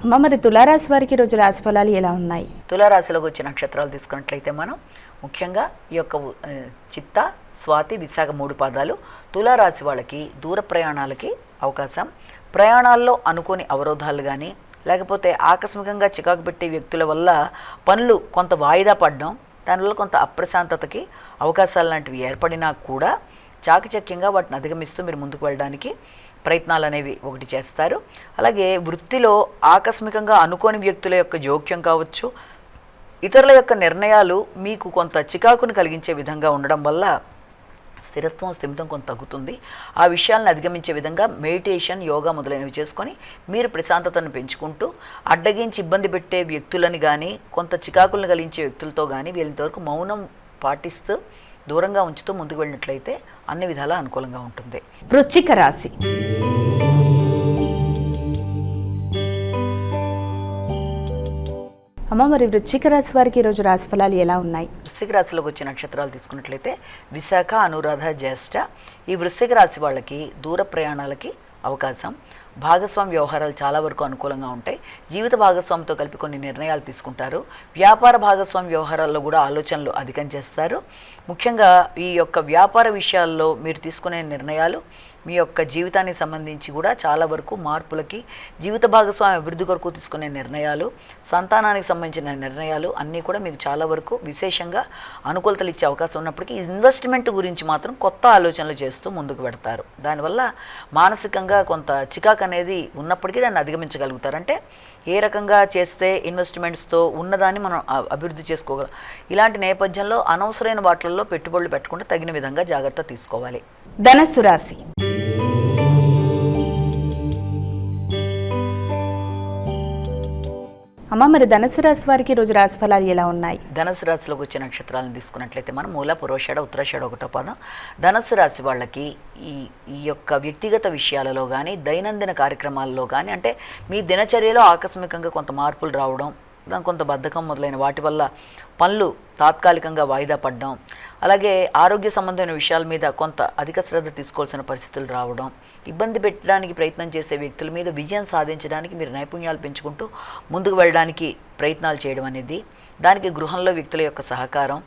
అమ్మ, మరి తులారాశి వారికి రోజు రాశి ఫలాలు ఎలా ఉన్నాయి? తులారాశిలోకి వచ్చే నక్షత్రాలు తీసుకున్నట్లయితే మనం ముఖ్యంగా ఈ యొక్క చిత్త, స్వాతి, విశాఖ 3 పాదాలు తులారాశి వాళ్ళకి దూర ప్రయాణాలకి అవకాశం. ప్రయాణాల్లో అనుకోని అవరోధాలు కానీ లేకపోతే ఆకస్మికంగా చికాకు పెట్టే వ్యక్తుల వల్ల పనులు కొంత వాయిదా పడడం, దానివల్ల కొంత అప్రశాంతతకి అవకాశాలు లాంటివి ఏర్పడినా కూడా చాకచక్యంగా వాటిని అధిగమిస్తూ మీరు ముందుకు వెళ్ళడానికి ప్రయత్నాలు అనేవి ఒకటి చేస్తారు. అలాగే వృత్తిలో ఆకస్మికంగా అనుకోని వ్యక్తుల యొక్క జోక్యం కావచ్చు, ఇతరుల యొక్క నిర్ణయాలు మీకు కొంత చికాకును కలిగించే విధంగా ఉండడం వల్ల స్థిరత్వం, స్థిమితం కొంత తగ్గుతుంది. ఆ విషయాలను అధిగమించే విధంగా మెడిటేషన్, యోగా మొదలైనవి చేసుకొని మీరు ప్రశాంతతను పెంచుకుంటూ అడ్డగించి ఇబ్బంది పెట్టే వ్యక్తులని కానీ కొంత చికాకులను కలిగించే వ్యక్తులతో కానీ వీళ్ళంతవరకు మౌనం పాటిస్తూ దూరంగా ఉంచుతూ ముందుకు వెళ్ళినట్లయితే అన్ని విధాలా అనుకూలంగా ఉంటుంది. వృశ్చిక రాశి. అమ్మ, మరి వృశ్చిక రాశి వారికి ఈరోజు రాశి ఫలాలు ఎలా ఉన్నాయి? వృశ్చిక రాశిలోకి వచ్చే నక్షత్రాలు తీసుకున్నట్లయితే విశాఖ, అనురాధ, జ్యేష్ఠ. ఈ వృశ్చిక రాశి వాళ్ళకి దూర ప్రయాణాలకి అవకాశం. భాగస్వామి వ్యవహారాలు చాలా వరకు అనుకూలంగా ఉంటాయి. జీవిత భాగస్వామితో కలిపి కొన్ని నిర్ణయాలు తీసుకుంటారు. వ్యాపార భాగస్వామి వ్యవహారాల్లో కూడా ఆలోచనలు అధికం చేస్తారు. ముఖ్యంగా ఈ యొక్క వ్యాపార విషయాల్లో మీరు తీసుకునే నిర్ణయాలు మీ యొక్క జీవితానికి సంబంధించి కూడా చాలా వరకు మార్పులకి, జీవిత భాగస్వామి అభివృద్ధి కొరకు తీసుకునే నిర్ణయాలు, సంతానానికి సంబంధించిన నిర్ణయాలు అన్నీ కూడా మీకు చాలా వరకు విశేషంగా అనుకూలతలు ఇచ్చే అవకాశం ఉన్నప్పటికీ ఇన్వెస్ట్మెంట్ గురించి మాత్రం కొత్త ఆలోచనలు చేస్తూ ముందుకు పెడతారు. దానివల్ల మానసికంగా కొంత చికాకు అనేది ఉన్నప్పటికీ దాన్ని అధిగమించగలుగుతారు. అంటే ఏ రకంగా చేస్తే ఇన్వెస్ట్మెంట్స్తో ఉన్నదాన్ని మనం అభివృద్ధి చేసుకోగలం. ఇలాంటి నేపథ్యంలో అనవసరమైన వాటిల్లో పెట్టుబడులు పెట్టకుండా తగిన విధంగా జాగ్రత్త తీసుకోవాలి. ధనస్సు రాశి. అమ్మ, మరి ధనుసు రాశి వారికి రోజు రాశి ఫలాలు ఎలా ఉన్నాయి? ధనుసు రాశిలోకి వచ్చే నక్షత్రాలను తీసుకున్నట్లయితే మనం మూల, పూర్వషాఢ, ఉత్తరాషాఢ 1వ పాదం. ధనుసు రాశి వాళ్ళకి ఈ యొక్క వ్యక్తిగత విషయాలలో కానీ దైనందిన కార్యక్రమాల్లో కానీ అంటే మీ దినచర్యలో ఆకస్మికంగా కొంత మార్పులు రావడం, కొంత బద్ధకం మొదలైన వాటి వల్ల పనులు తాత్కాలికంగా వాయిదా పడడం, అలాగే ఆరోగ్య సంబంధమైన విషయాల మీద కొంత అధిక శ్రద్ధ తీసుకోవాల్సిన పరిస్థితులు రావడం, ఇబ్బంది పెట్టడానికి ప్రయత్నం చేసే వ్యక్తుల మీద విజయం సాధించడానికి మీరు నైపుణ్యాలు పెంచుకుంటూ ముందుకు వెళ్ళడానికి ప్రయత్నాలు చేయడం అనేది, దానికి గృహంలో వ్యక్తుల యొక్క సహకారం,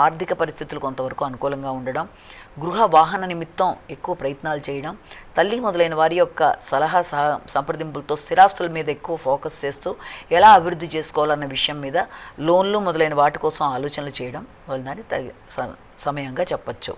ఆర్థిక పరిస్థితులు కొంతవరకు అనుకూలంగా ఉండడం, గృహ వాహన నిమిత్తం ఎక్కువ ప్రయత్నాలు చేయడం, తల్లి మొదలైన వారి యొక్క సలహా సంప్రదింపులతో స్థిరాస్తుల మీద ఎక్కువ ఫోకస్ చేస్తూ ఎలా అభివృద్ధి చేసుకోవాలన్న విషయం మీద లోన్లు మొదలైన వాటి కోసం ఆలోచనలు చేయడం వల్ల దాన్ని సమయంగా చెప్పచ్చు.